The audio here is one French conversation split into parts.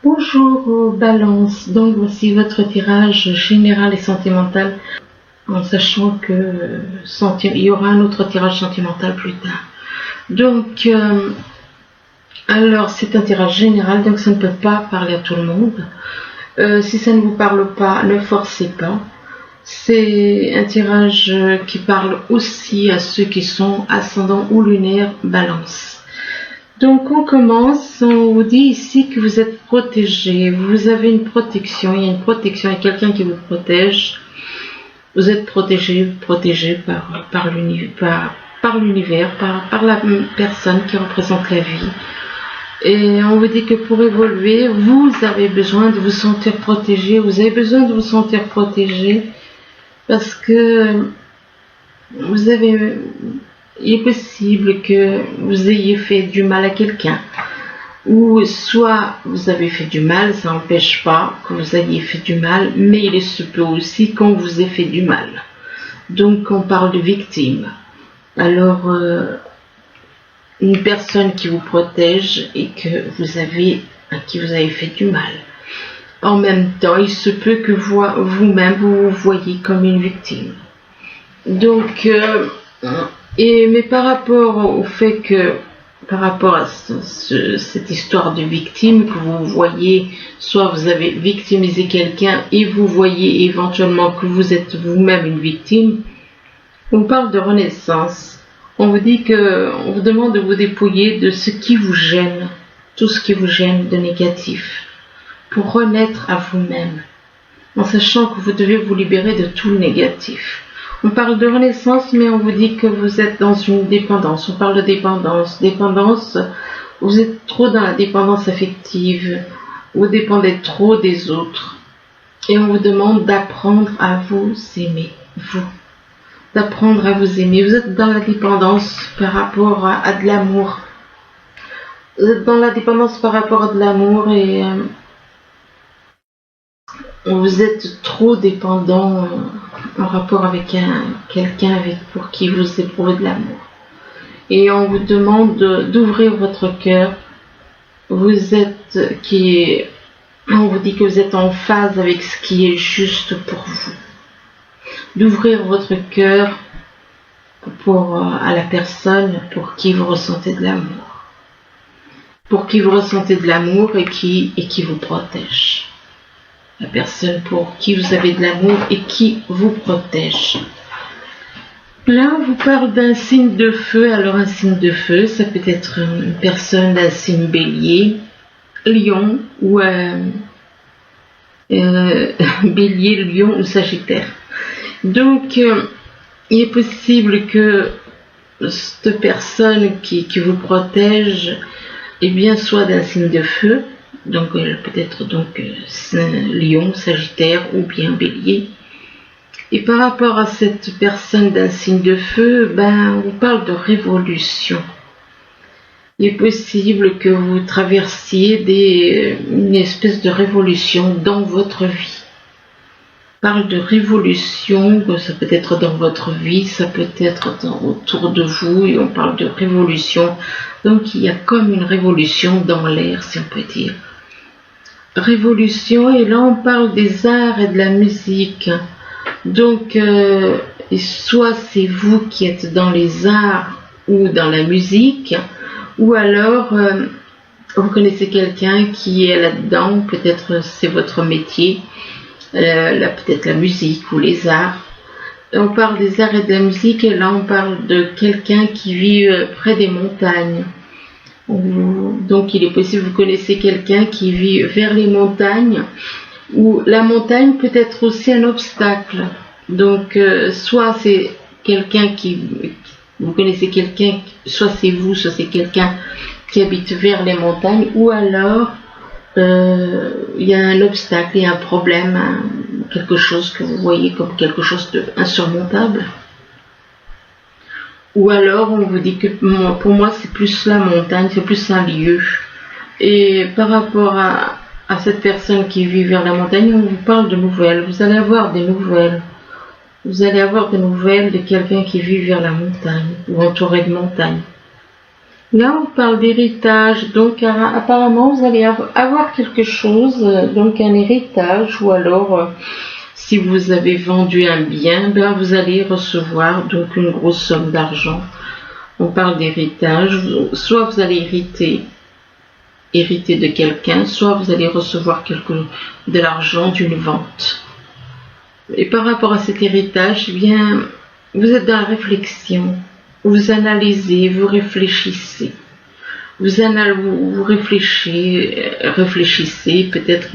Bonjour Balance, donc voici votre tirage général et sentimental en sachant que il y aura un autre tirage sentimental plus tard. Donc, alors c'est un tirage général, donc ça ne peut pas parler à tout le monde. Si ça ne vous parle pas, ne forcez pas. C'est un tirage qui parle aussi à ceux qui sont ascendant ou lunaire Balance. Donc on commence, on vous dit ici que vous êtes protégé, vous avez une protection, il y a une protection, il y a quelqu'un qui vous protège. Vous êtes protégé par l'univers, par la personne qui représente la vie. Et on vous dit que pour évoluer, vous avez besoin de vous sentir protégé, vous avez besoin de vous sentir protégé parce que il est possible que vous ayez fait du mal à quelqu'un. Ou soit vous avez fait du mal, ça n'empêche pas que vous ayez fait du mal, mais il se peut aussi qu'on vous ait fait du mal. Donc on parle de victime. Alors, une personne qui vous protège et à qui vous avez fait du mal. En même temps, il se peut que vous-même vous voyez comme une victime. Donc, mais par rapport au fait que, par rapport à cette histoire de victime que vous voyez, soit vous avez victimisé quelqu'un et vous voyez éventuellement que vous êtes vous-même une victime, on parle de renaissance. On vous dit on vous demande de vous dépouiller de ce qui vous gêne, tout ce qui vous gêne de négatif, pour renaître à vous-même, en sachant que vous devez vous libérer de tout le négatif. On parle de renaissance, mais on vous dit que vous êtes dans une dépendance. On parle de dépendance. Dépendance, vous êtes trop dans la dépendance affective. Vous dépendez trop des autres. Et on vous demande d'apprendre à vous aimer, vous. D'apprendre à vous aimer. Vous êtes dans la dépendance par rapport à de l'amour. Vous êtes dans la dépendance par rapport à de l'amour et vous êtes trop dépendant en rapport avec quelqu'un pour qui vous éprouvez de l'amour. Et on vous demande d'ouvrir votre cœur. On vous dit que vous êtes en phase avec ce qui est juste pour vous. D'ouvrir votre cœur à la personne pour qui vous ressentez de l'amour. Pour qui vous ressentez de l'amour et qui vous protège. La personne pour qui vous avez de l'amour et qui vous protège. Là, on vous parle d'un signe de feu. Alors, un signe de feu, ça peut être une personne d'un signe bélier, lion ou bélier, lion ou sagittaire. Donc, il est possible que cette personne qui vous protège, soit d'un signe de feu. Donc peut-être lion, sagittaire ou bien bélier. Et par rapport à cette personne d'un signe de feu, on vous parle de révolution. Il est possible que vous traversiez une espèce de révolution dans votre vie. On parle de révolution, ça peut être dans votre vie, ça peut être autour de vous, et on parle de révolution. Donc il y a comme une révolution dans l'air, si on peut dire. Révolution, et là on parle des arts et de la musique. Donc soit c'est vous qui êtes dans les arts ou dans la musique, ou alors vous connaissez quelqu'un qui est là-dedans, peut-être c'est votre métier, peut-être la musique ou les arts. On parle des arts et de la musique, et là on parle de quelqu'un qui vit près des montagnes. Donc il est possible que vous connaissez quelqu'un qui vit vers les montagnes, où la montagne peut être aussi un obstacle. Donc soit c'est quelqu'un vous connaissez quelqu'un, soit c'est vous, soit c'est quelqu'un qui habite vers les montagnes, ou alors il y a un obstacle, il y a un problème, quelque chose que vous voyez comme quelque chose d'insurmontable. Ou alors on vous dit que pour moi c'est plus la montagne, c'est plus un lieu. Et par rapport à cette personne qui vit vers la montagne, on vous parle de nouvelles. Vous allez avoir des nouvelles. Vous allez avoir des nouvelles de quelqu'un qui vit vers la montagne ou entouré de montagnes. Là, on parle d'héritage, donc apparemment vous allez avoir quelque chose, donc un héritage, ou alors si vous avez vendu un bien, ben vous allez recevoir donc une grosse somme d'argent. On parle d'héritage, soit vous allez hériter de quelqu'un, soit vous allez recevoir de l'argent d'une vente. Et par rapport à cet héritage, eh bien, vous êtes dans la réflexion, vous analysez, vous réfléchissez. Vous réfléchissez peut-être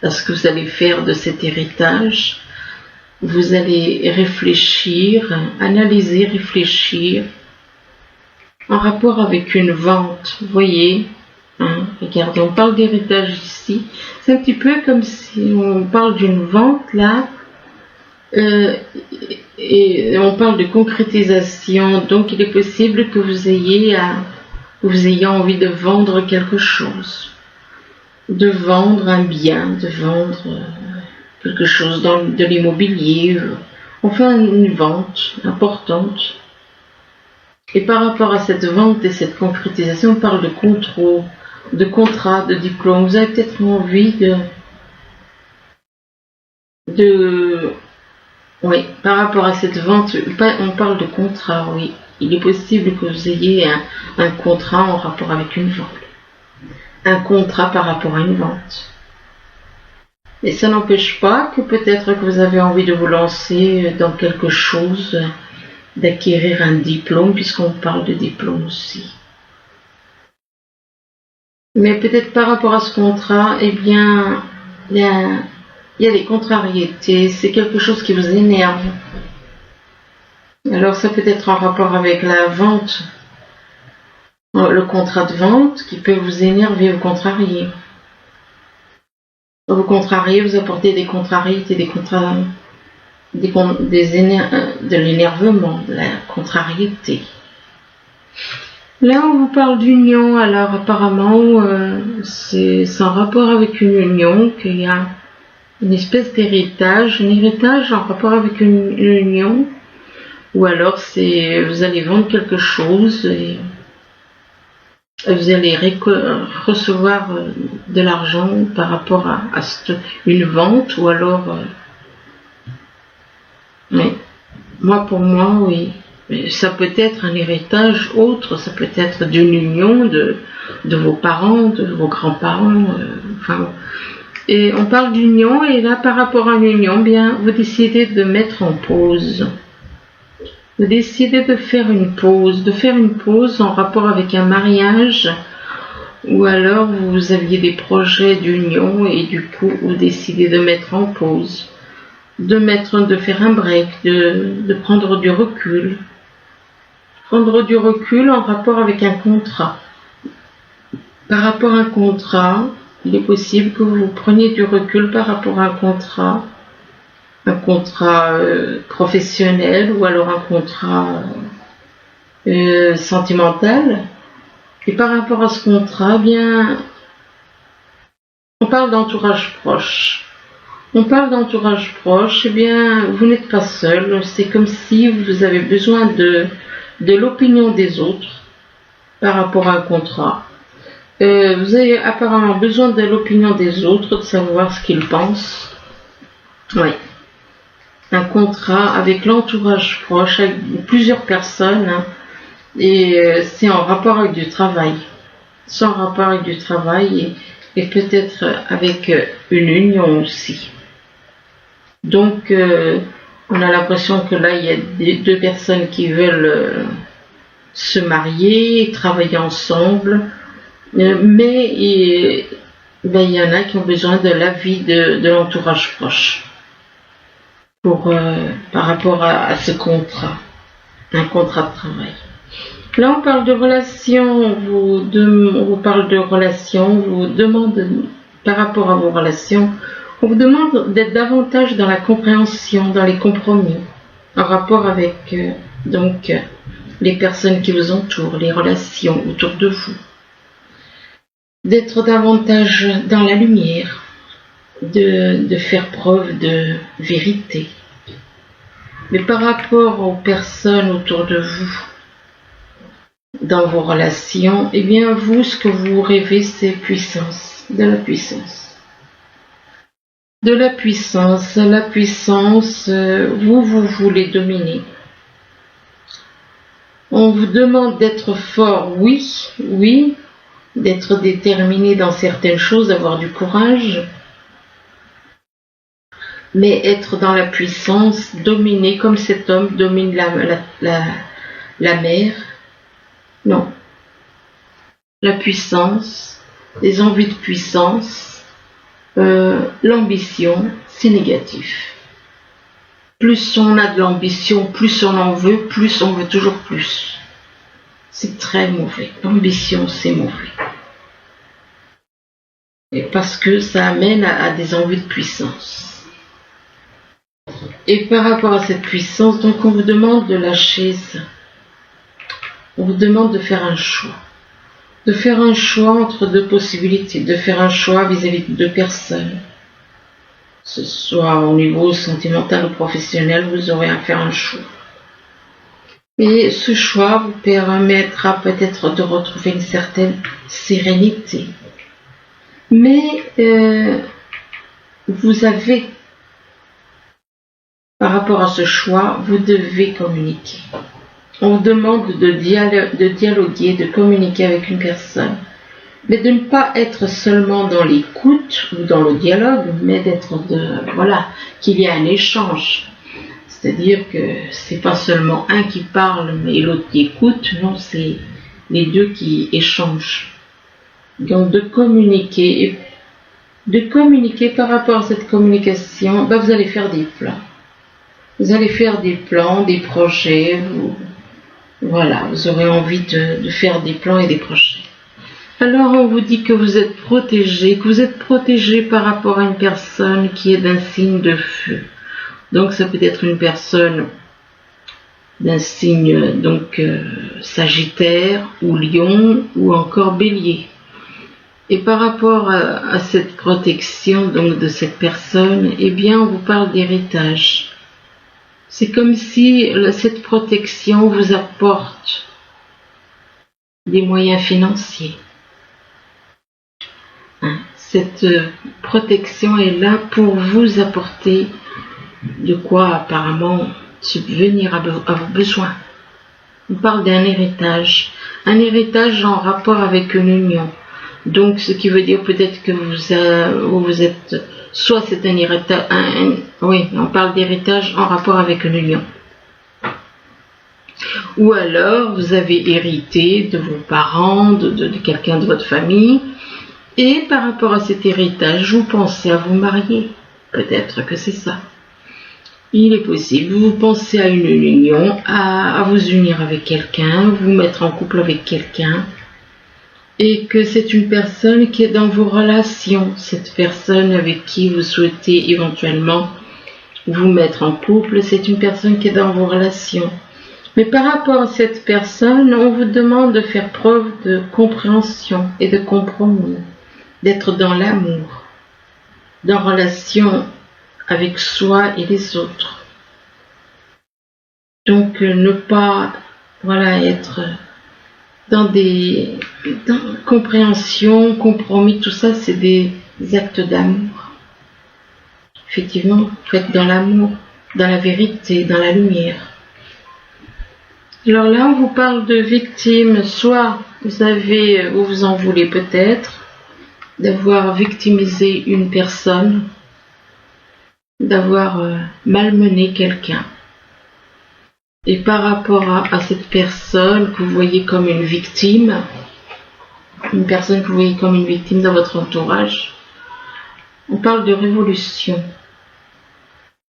à ce que vous allez faire de cet héritage. Vous allez réfléchir, analyser, réfléchir en rapport avec une vente. Vous voyez, regardez, on parle d'héritage ici. C'est un petit peu comme si on parle d'une vente là. Et on parle de concrétisation, donc il est possible que vous ayez envie de vendre quelque chose, de vendre un bien, de vendre quelque chose de l'immobilier, enfin une vente importante. Et par rapport à cette vente et cette concrétisation, on parle de contrôle, de contrat, de diplôme. Vous avez peut-être envie oui, par rapport à cette vente, on parle de contrat, oui. Il est possible que vous ayez un contrat en rapport avec une vente. Un contrat par rapport à une vente. Et ça n'empêche pas que peut-être que vous avez envie de vous lancer dans quelque chose, d'acquérir un diplôme, puisqu'on parle de diplôme aussi. Mais peut-être par rapport à ce contrat, eh bien, il y a des contrariétés, c'est quelque chose qui vous énerve. Alors ça peut être en rapport avec la vente, le contrat de vente qui peut vous énerver ou contrarier. Vous contrariez, vous apportez des contrariétés, de l'énervement, de la contrariété. Là, on vous parle d'union, alors apparemment, c'est en rapport avec une union qu'il y a une espèce d'héritage, un héritage en rapport avec une union, ou alors vous allez vendre quelque chose et vous allez recevoir de l'argent par rapport à une vente, ou alors mais pour moi, oui. Mais ça peut être un héritage autre, ça peut être d'une union de vos parents, de vos grands-parents, Et on parle d'union, et là, par rapport à une union, bien, vous décidez de mettre en pause. Vous décidez de faire une pause en rapport avec un mariage, ou alors vous aviez des projets d'union et du coup, vous décidez de mettre en pause, de faire un break, de prendre du recul. Prendre du recul en rapport avec un contrat. Par rapport à un contrat, il est possible que vous preniez du recul par rapport à un contrat professionnel, ou alors un contrat sentimental. Et par rapport à ce contrat, bien, on parle d'entourage proche. Eh bien, vous n'êtes pas seul. C'est comme si vous avez besoin de l'opinion des autres par rapport à un contrat. Vous avez apparemment besoin de l'opinion des autres, de savoir ce qu'ils pensent. Oui. Un contrat avec l'entourage proche, avec plusieurs personnes, et c'est en rapport avec du travail. C'est en rapport avec du travail et peut-être avec une union aussi. Donc, on a l'impression que là, il y a deux personnes qui veulent se marier, travailler ensemble, mais il y en a qui ont besoin de l'avis de l'entourage proche par rapport à ce contrat, un contrat de travail. Là, on parle de relations, on vous parle de relations, on vous demande, par rapport à vos relations, on vous demande d'être davantage dans la compréhension, dans les compromis, en rapport avec les personnes qui vous entourent, les relations autour de vous. D'être davantage dans la lumière, de faire preuve de vérité. Mais par rapport aux personnes autour de vous, dans vos relations, eh bien vous, ce que vous rêvez, c'est puissance, de la puissance. De la puissance, vous voulez dominer. On vous demande d'être fort, oui, d'être déterminé dans certaines choses, d'avoir du courage, mais être dans la puissance, dominer comme cet homme domine la mer, non. La puissance, les envies de puissance, l'ambition, c'est négatif. Plus on a de l'ambition, plus on en veut, plus on veut toujours plus. C'est très mauvais. L'ambition, c'est mauvais. Et parce que ça amène à des envies de puissance. Et par rapport à cette puissance, donc on vous demande de lâcher ça. On vous demande de faire un choix. De faire un choix entre deux possibilités. De faire un choix vis-à-vis de deux personnes. Que ce soit au niveau sentimental ou professionnel, vous aurez à faire un choix. Et ce choix vous permettra peut-être de retrouver une certaine sérénité. Mais vous avez, par rapport à ce choix, vous devez communiquer. On vous demande de dialoguer, de communiquer avec une personne. Mais de ne pas être seulement dans l'écoute ou dans le dialogue, mais qu'il y ait un échange. C'est-à-dire que c'est pas seulement un qui parle mais l'autre qui écoute, non, c'est les deux qui échangent. Donc de communiquer par rapport à cette communication, vous allez faire des plans. Vous allez faire des plans, des projets, vous aurez envie de faire des plans et des projets. Alors on vous dit que vous êtes protégé par rapport à une personne qui est d'un signe de feu. Donc ça peut être une personne d'un signe Sagittaire ou Lion ou encore Bélier. Et par rapport à cette protection donc de cette personne, eh bien on vous parle d'héritage. C'est comme si cette protection vous apporte des moyens financiers. Cette protection est là pour vous apporter de quoi apparemment subvenir à vos besoins. On parle d'un héritage en rapport avec une union. Donc ce qui veut dire peut-être que vous êtes, soit c'est un héritage, on parle d'héritage en rapport avec une union. Ou alors vous avez hérité de vos parents, de quelqu'un de votre famille, et par rapport à cet héritage, vous pensez à vous marier. Peut-être que c'est ça. Il est possible, vous pensez à une union, à vous unir avec quelqu'un, vous mettre en couple avec quelqu'un, et que c'est une personne qui est dans vos relations, cette personne avec qui vous souhaitez éventuellement vous mettre en couple, c'est une personne qui est dans vos relations. Mais par rapport à cette personne, on vous demande de faire preuve de compréhension et de compromis, d'être dans l'amour, dans relation avec soi et les autres. Donc ne pas être dans compréhension, compromis, tout ça c'est des actes d'amour. Effectivement, faites dans l'amour, dans la vérité, dans la lumière. Alors là on vous parle de victimes, soit vous vous en voulez peut-être, d'avoir victimisé une personne, d'avoir malmené quelqu'un. Et par rapport à cette personne que vous voyez comme une victime, une personne que vous voyez comme une victime dans votre entourage, on parle de révolution.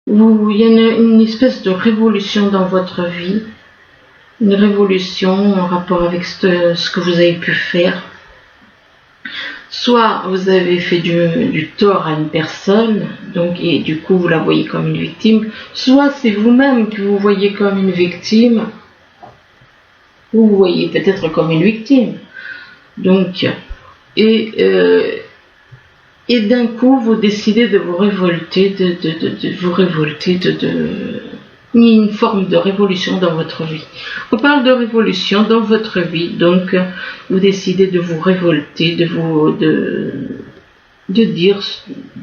Il y a une espèce de révolution dans votre vie, une révolution en rapport avec ce que vous avez pu faire. Soit vous avez fait du tort à une personne, et du coup vous la voyez comme une victime, soit c'est vous-même que vous voyez comme une victime, ou vous voyez peut-être comme une victime. Et d'un coup vous décidez de vous révolter, ni une forme de révolution dans votre vie. On parle de révolution dans votre vie, donc vous décidez de vous révolter, de dire,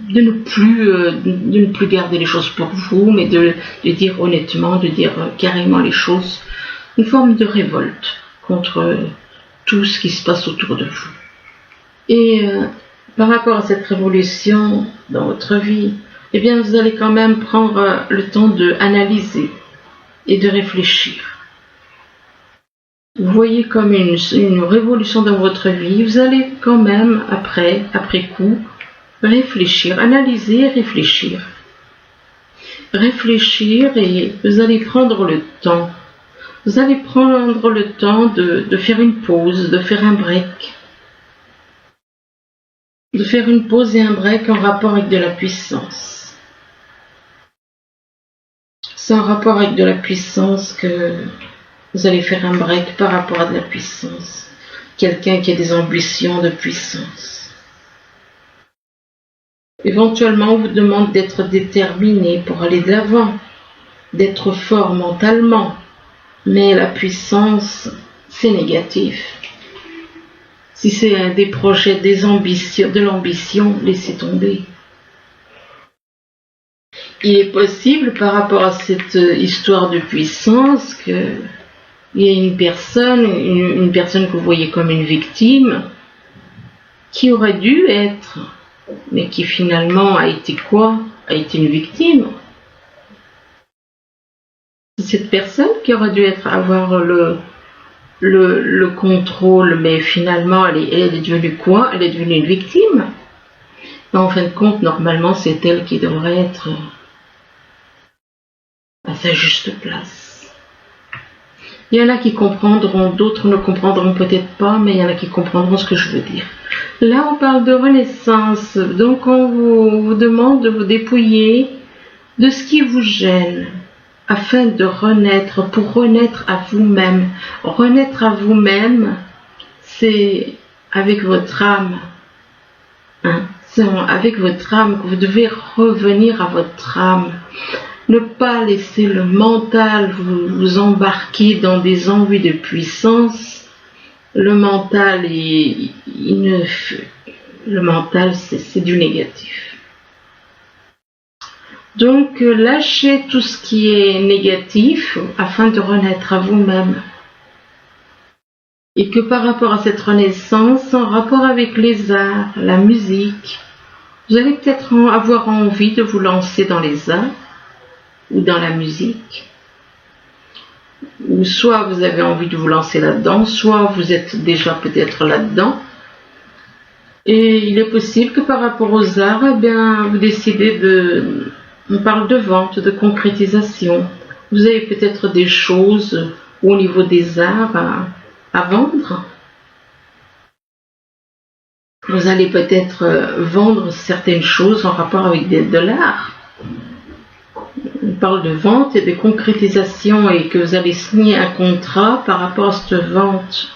de ne plus garder les choses pour vous, mais de dire honnêtement, de dire carrément les choses, une forme de révolte contre tout ce qui se passe autour de vous. Et par rapport à cette révolution dans votre vie, eh bien vous allez quand même prendre le temps d'analyser et de réfléchir. Vous voyez comme une révolution dans votre vie, vous allez quand même après coup, réfléchir, analyser et réfléchir. Réfléchir et vous allez prendre le temps. Vous allez prendre le temps de faire une pause, de faire un break. De faire une pause et un break en rapport avec de la puissance. C'est en rapport avec de la puissance que vous allez faire un break par rapport à de la puissance. Quelqu'un qui a des ambitions de puissance. Éventuellement, on vous demande d'être déterminé pour aller de l'avant, d'être fort mentalement. Mais la puissance, c'est négatif. Si c'est des projets, des ambitions, de l'ambition, laissez tomber. Il est possible, par rapport à cette histoire de puissance, qu'il y ait une personne que vous voyez comme une victime, qui aurait dû être, mais qui finalement a été quoi? A été une victime. Cette personne qui aurait dû avoir le contrôle, mais finalement elle est devenue quoi? Elle est devenue une victime. Mais en fin de compte, normalement, c'est elle qui devrait être à sa juste place. Il y en a qui comprendront, d'autres ne comprendront peut-être pas, mais il y en a qui comprendront ce que je veux dire. Là, on parle de renaissance, donc on vous demande de vous dépouiller de ce qui vous gêne, afin de renaître, pour renaître à vous-même. Renaître à vous-même, c'est avec votre âme. C'est avec votre âme que vous devez revenir à votre âme. Ne pas laisser le mental vous embarquer dans des envies de puissance. Le mental, c'est du négatif. Donc, lâchez tout ce qui est négatif afin de renaître à vous-même. Et que par rapport à cette renaissance, en rapport avec les arts, la musique, vous allez peut-être avoir envie de vous lancer dans les arts ou dans la musique. Ou soit vous avez envie de vous lancer là-dedans, soit vous êtes déjà peut-être là-dedans. Et il est possible que par rapport aux arts, eh bien, vous décidez on parle de vente, de concrétisation. Vous avez peut-être des choses au niveau des arts à vendre. Vous allez peut-être vendre certaines choses en rapport avec de l'art. On parle de vente et de concrétisation et que vous allez signer un contrat par rapport à cette vente.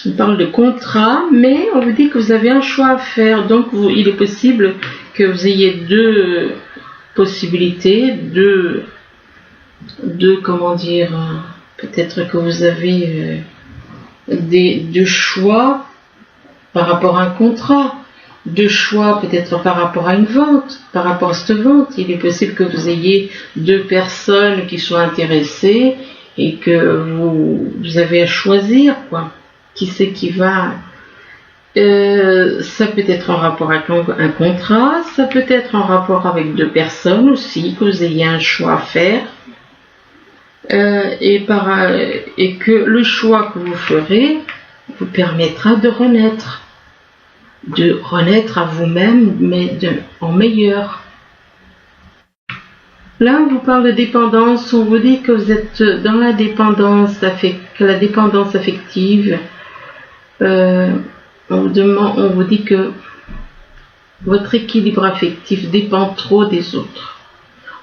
On parle de contrat, mais on vous dit que vous avez un choix à faire. Donc, il est possible que vous ayez deux possibilités, peut-être que vous avez deux choix par rapport à un contrat, deux choix peut-être par rapport à une vente, par rapport à cette vente. Il est possible que vous ayez deux personnes qui soient intéressées et que vous avez à choisir, quoi. Qui c'est qui va... ça peut être en rapport avec un contrat, ça peut être en rapport avec deux personnes aussi, que vous ayez un choix à faire. Et que le choix que vous ferez vous permettra de renaître à vous-même, mais en meilleur. Là, on vous parle de dépendance, on vous dit que vous êtes dans la dépendance affective. On vous dit que votre équilibre affectif dépend trop des autres.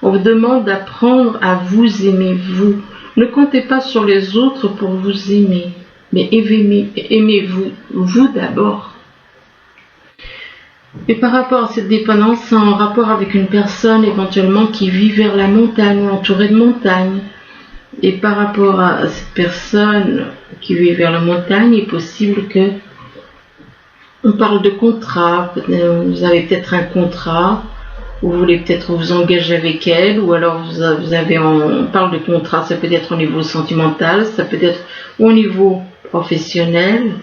On vous demande d'apprendre à vous aimer, vous. Ne comptez pas sur les autres pour vous aimer, mais aimez-vous, vous d'abord. Et par rapport à cette dépendance, c'est en rapport avec une personne éventuellement qui vit vers la montagne, entourée de montagnes. Et par rapport à cette personne qui vit vers la montagne, il est possible que on parle de contrat. Vous avez peut-être un contrat, vous voulez peut-être vous engager avec elle, ou alors on parle de contrat, ça peut être au niveau sentimental, ça peut être au niveau professionnel.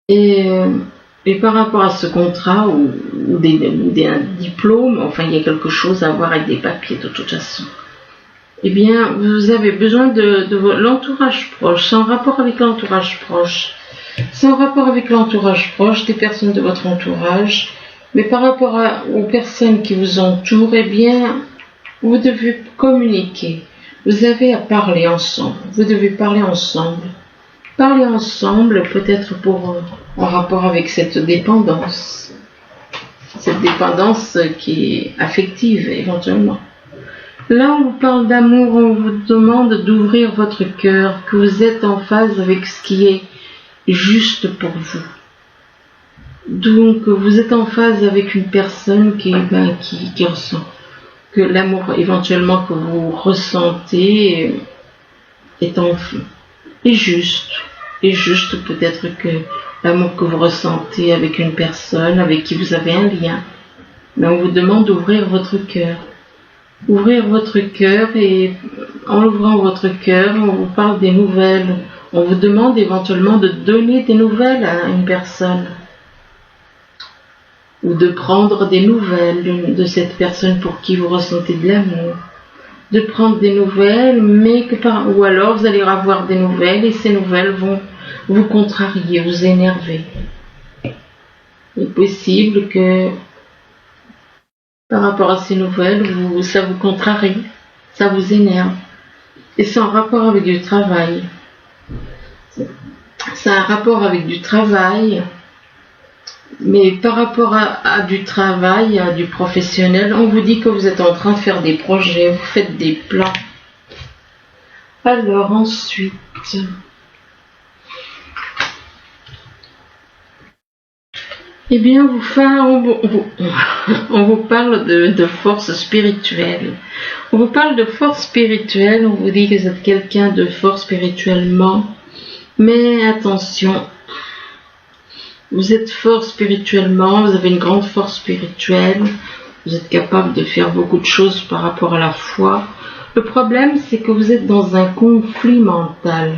Et par rapport à ce contrat ou des diplômes, enfin il y a quelque chose à voir avec des papiers de toute façon. Eh bien, vous avez besoin de l'entourage proche. C'est en rapport avec l'entourage proche. C'est en rapport avec l'entourage proche, des personnes de votre entourage. Mais par rapport aux personnes qui vous entourent, eh bien, vous devez communiquer. Vous avez à parler ensemble. Vous devez parler ensemble. Parler ensemble, peut-être en rapport avec cette dépendance. Cette dépendance qui est affective, éventuellement. Là, on vous parle d'amour, on vous demande d'ouvrir votre cœur, que vous êtes en phase avec ce qui est juste pour vous. Donc, vous êtes en phase avec une personne qui ressent. Que l'amour, éventuellement, que vous ressentez est juste. Et juste, peut-être que l'amour que vous ressentez avec une personne, avec qui vous avez un lien. Mais on vous demande d'ouvrir votre cœur. Ouvrir votre cœur, et en ouvrant votre cœur, on vous parle des nouvelles. On vous demande éventuellement de donner des nouvelles à une personne. Ou de prendre des nouvelles de cette personne pour qui vous ressentez de l'amour. De prendre des nouvelles, ou alors vous allez avoir des nouvelles et ces nouvelles vont vous contrarier, vous énerver. Il est possible que par rapport à ces nouvelles, ça vous contrarie, ça vous énerve. Et c'est en rapport avec du travail. C'est un rapport avec du travail, mais par rapport à du travail, à du professionnel, on vous dit que vous êtes en train de faire des projets, vous faites des plans. Alors ensuite, eh bien, on vous parle de force spirituelle. On vous parle de force spirituelle, on vous dit que vous êtes quelqu'un de fort spirituellement. Mais attention, vous êtes fort spirituellement, vous avez une grande force spirituelle, vous êtes capable de faire beaucoup de choses par rapport à la foi. Le problème, c'est que vous êtes dans un conflit mental.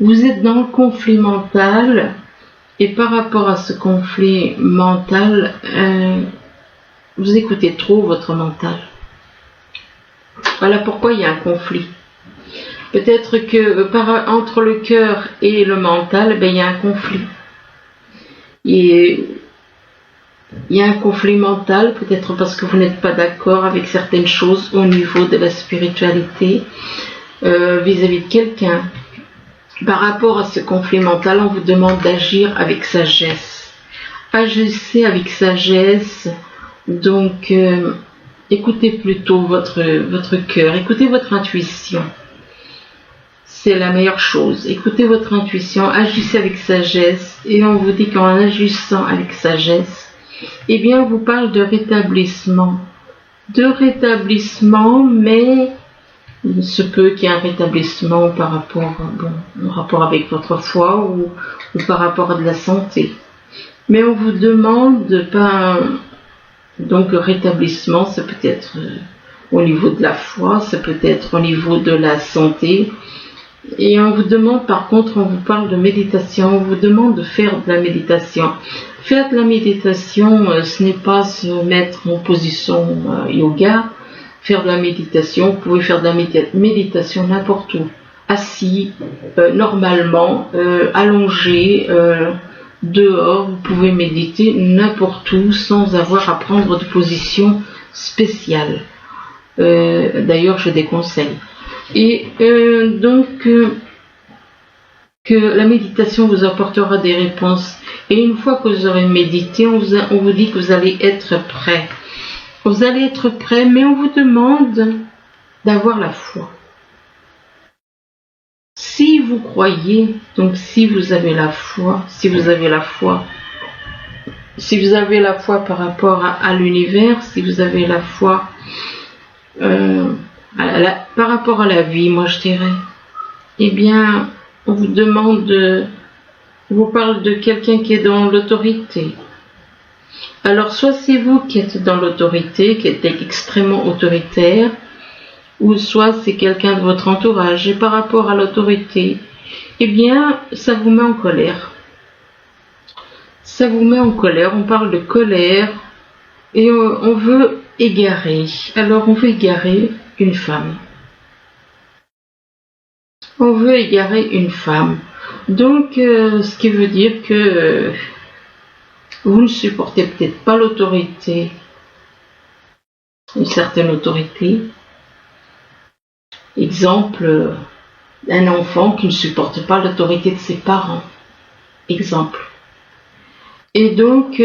Vous êtes dans le conflit mental. Et par rapport à ce conflit mental, vous écoutez trop votre mental. Voilà pourquoi il y a un conflit. Peut-être que entre le cœur et le mental, il y a un conflit. Et il y a un conflit mental, peut-être parce que vous n'êtes pas d'accord avec certaines choses au niveau de la spiritualité vis-à-vis de quelqu'un. Par rapport à ce conflit mental, on vous demande d'agir avec sagesse. Agissez avec sagesse. Donc, écoutez plutôt votre cœur, écoutez votre intuition. C'est la meilleure chose. Écoutez votre intuition, agissez avec sagesse. Et on vous dit qu'en agissant avec sagesse, eh bien, on vous parle de rétablissement. De rétablissement, mais il se peut qu'il y ait un rétablissement par rapport avec votre foi ou par rapport à de la santé. Mais on vous demande donc rétablissement, ça peut être au niveau de la foi, ça peut être au niveau de la santé. Et on vous demande, par contre, on vous parle de méditation, on vous demande de faire de la méditation. Faire de la méditation, ce n'est pas se mettre en position yoga. Faire de la méditation, vous pouvez faire de la méditation n'importe où, assis, normalement, allongé, dehors, vous pouvez méditer n'importe où sans avoir à prendre de position spéciale. D'ailleurs, je déconseille. Et donc, que la méditation vous apportera des réponses. Et une fois que vous aurez médité, on vous dit que vous allez être prêt. Vous allez être prêt, mais on vous demande d'avoir la foi. Si vous croyez, donc si vous avez la foi, si vous avez la foi par rapport à l'univers, si vous avez la foi par rapport à la vie, moi je dirais, eh bien, on vous demande on vous parle de quelqu'un qui est dans l'autorité. Alors, soit c'est vous qui êtes dans l'autorité, qui êtes extrêmement autoritaire, ou soit c'est quelqu'un de votre entourage. Et par rapport à l'autorité, eh bien, ça vous met en colère. Ça vous met en colère, on parle de colère, et on veut égarer. Alors, on veut égarer une femme. On veut égarer une femme. Donc, ce qui veut dire que vous ne supportez peut-être pas l'autorité, une certaine autorité. Exemple, un enfant qui ne supporte pas l'autorité de ses parents. Exemple. Et donc, il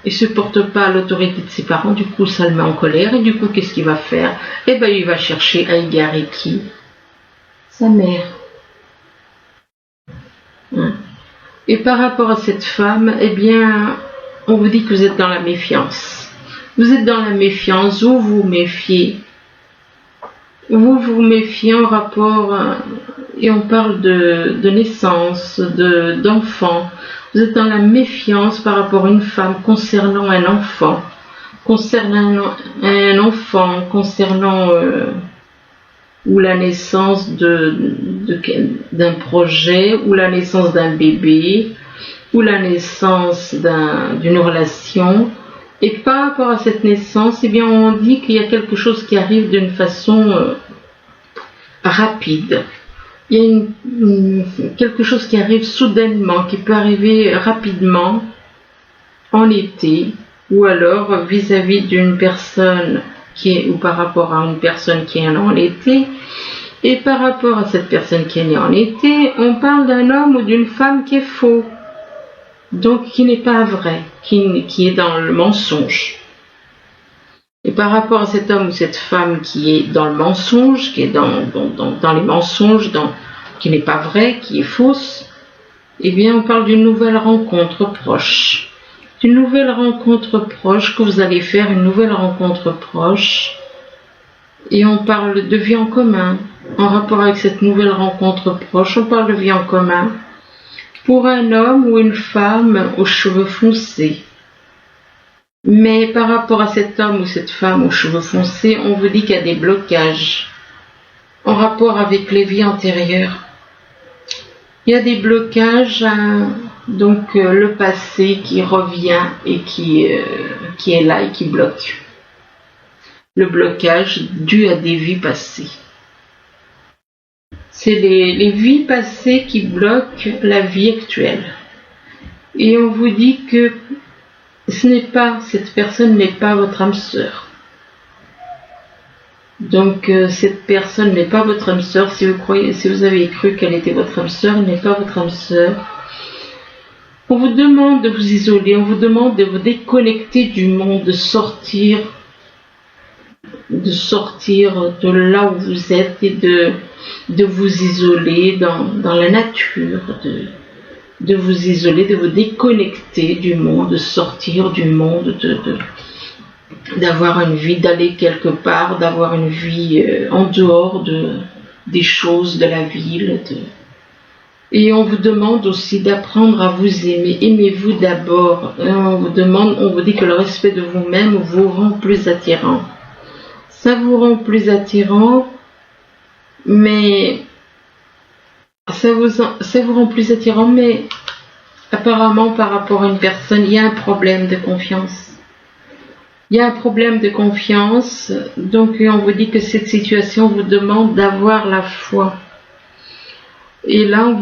ne supporte pas l'autorité de ses parents, du coup ça le met en colère, et du coup qu'est-ce qu'il va faire? Eh bien il va chercher à égarer qui? Sa mère. Et par rapport à cette femme, eh bien, on vous dit que vous êtes dans la méfiance. Vous êtes dans la méfiance, vous vous méfiez. Vous vous méfiez en rapport, et on parle de naissance, d'enfant. Vous êtes dans la méfiance par rapport à une femme concernant un enfant. Concernant un enfant, concernant ou la naissance d'un projet, ou la naissance d'un bébé, ou la naissance d'une relation. Et par rapport à cette naissance, eh bien, on dit qu'il y a quelque chose qui arrive d'une façon rapide. Il y a quelque chose qui arrive soudainement, qui peut arriver rapidement en été, ou alors vis-à-vis d'une personne ou par rapport à une personne qui est née en été. Et par rapport à cette personne qui est née en été, on parle d'un homme ou d'une femme qui est faux. Donc qui n'est pas vrai, qui est dans le mensonge. Et par rapport à cet homme ou cette femme qui est dans le mensonge, qui est dans les mensonges, qui n'est pas vrai, qui est fausse, eh bien on parle d'une nouvelle rencontre proche. D'une nouvelle rencontre proche que vous allez faire, une nouvelle rencontre proche. Et on parle de vie en commun. En rapport avec cette nouvelle rencontre proche, on parle de vie en commun. Pour un homme ou une femme aux cheveux foncés. Mais par rapport à cet homme ou cette femme aux cheveux foncés, on vous dit qu'il y a des blocages en rapport avec les vies antérieures. Il y a des blocages, donc le passé qui revient et qui est là et qui bloque. Le blocage dû à des vies passées. C'est les vies passées qui bloquent la vie actuelle. Et on vous dit que cette personne n'est pas votre âme sœur. Donc cette personne n'est pas votre âme sœur. Si vous avez cru qu'elle était votre âme sœur, elle n'est pas votre âme sœur. On vous demande de vous isoler, on vous demande de vous déconnecter du monde, de sortir de là où vous êtes et de vous isoler dans la nature, de vous isoler, de vous déconnecter du monde, de sortir du monde, d'avoir une vie, d'aller quelque part, d'avoir une vie en dehors des choses de la ville. Et on vous demande aussi d'apprendre à vous aimer. Aimez-vous d'abord. On vous dit que le respect de vous-même vous rend plus attirant. Ça vous rend plus attirant, mais ça vous rend plus attirant, mais apparemment par rapport à une personne, il y a un problème de confiance. Il y a un problème de confiance, donc on vous dit que cette situation vous demande d'avoir la foi. Et là, on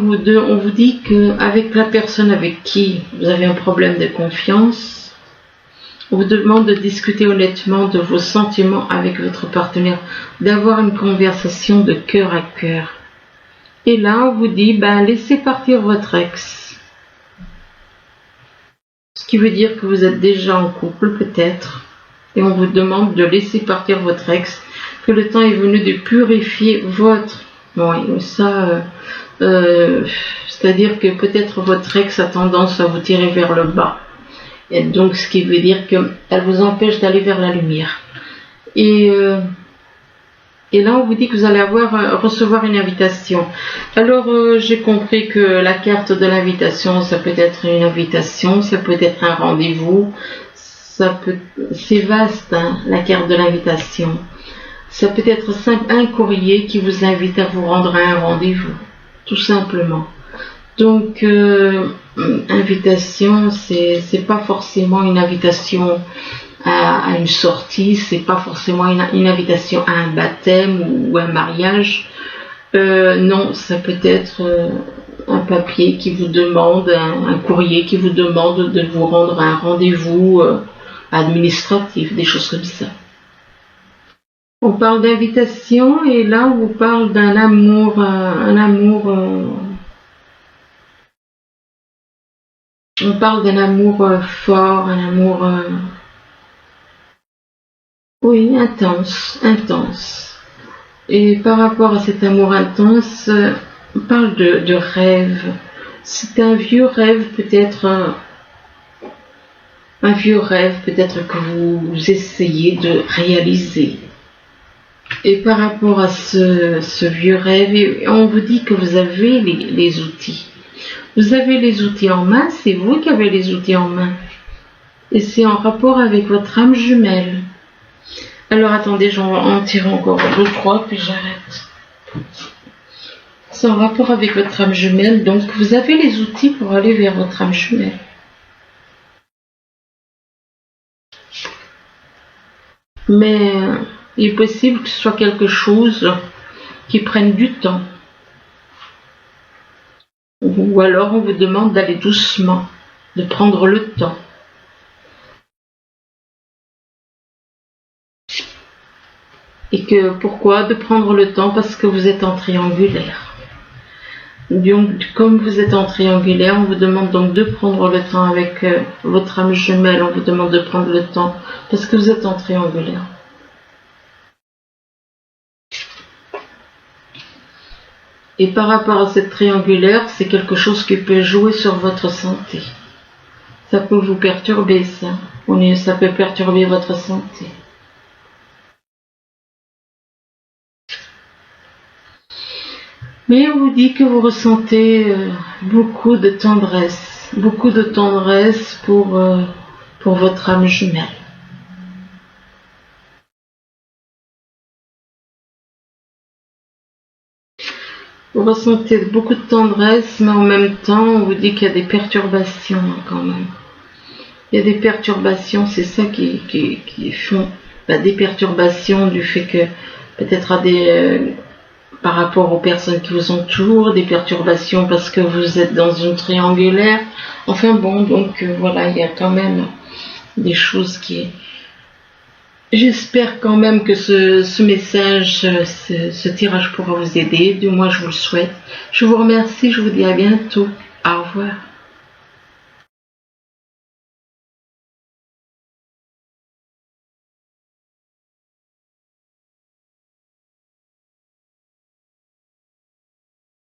vous dit qu'avec la personne avec qui vous avez un problème de confiance, on vous demande de discuter honnêtement de vos sentiments avec votre partenaire, d'avoir une conversation de cœur à cœur. Et là, on vous dit, laissez partir votre ex. Ce qui veut dire que vous êtes déjà en couple, peut-être. Et on vous demande de laisser partir votre ex, que le temps est venu de purifier votre... Oui, ça... c'est-à-dire que peut-être votre ex a tendance à vous tirer vers le bas. Et donc, ce qui veut dire qu'elle vous empêche d'aller vers la lumière. Et là, on vous dit que vous allez recevoir une invitation. Alors, j'ai compris que la carte de l'invitation, ça peut être une invitation, ça peut être un rendez-vous, c'est vaste, hein, la carte de l'invitation. Ça peut être un courrier qui vous invite à vous rendre à un rendez-vous, tout simplement. Donc, invitation, c'est pas forcément une invitation à une sortie, c'est pas forcément une invitation à un baptême ou un mariage. Non, ça peut être un papier qui vous demande, un courrier qui vous demande de vous rendre à un rendez-vous administratif, des choses comme ça. On parle d'invitation et là on vous parle d'un amour, on parle d'un amour fort, un amour oui, intense. Et par rapport à cet amour intense, on parle de rêve. C'est un vieux rêve peut-être, que vous essayez de réaliser. Et par rapport à ce vieux rêve, on vous dit que vous avez les outils. Vous avez les outils en main, c'est vous qui avez les outils en main. Et c'est en rapport avec votre âme jumelle. Alors attendez, j'en en tire encore 2, 3, puis j'arrête. C'est en rapport avec votre âme jumelle, donc vous avez les outils pour aller vers votre âme jumelle. Mais il est possible que ce soit quelque chose qui prenne du temps. Ou alors on vous demande d'aller doucement, de prendre le temps. Et que pourquoi de prendre le temps? Parce que vous êtes en triangulaire. Donc, comme vous êtes en triangulaire, on vous demande donc de prendre le temps avec votre âme jumelle. On vous demande de prendre le temps parce que vous êtes en triangulaire. Et par rapport à cette triangulaire, c'est quelque chose qui peut jouer sur votre santé. Ça peut vous perturber, ça. Ça peut perturber votre santé. Mais on vous dit que vous ressentez beaucoup de tendresse pour votre âme jumelle. Vous ressentez beaucoup de tendresse, mais en même temps, on vous dit qu'il y a des perturbations quand même. Il y a des perturbations, c'est ça qui font des perturbations du fait que peut-être par rapport aux personnes qui vous entourent, des perturbations parce que vous êtes dans une triangulaire. Enfin bon, donc voilà, il y a quand même des choses qui... J'espère quand même que ce message, ce tirage pourra vous aider. Du moins, je vous le souhaite. Je vous remercie, je vous dis à bientôt. Au revoir.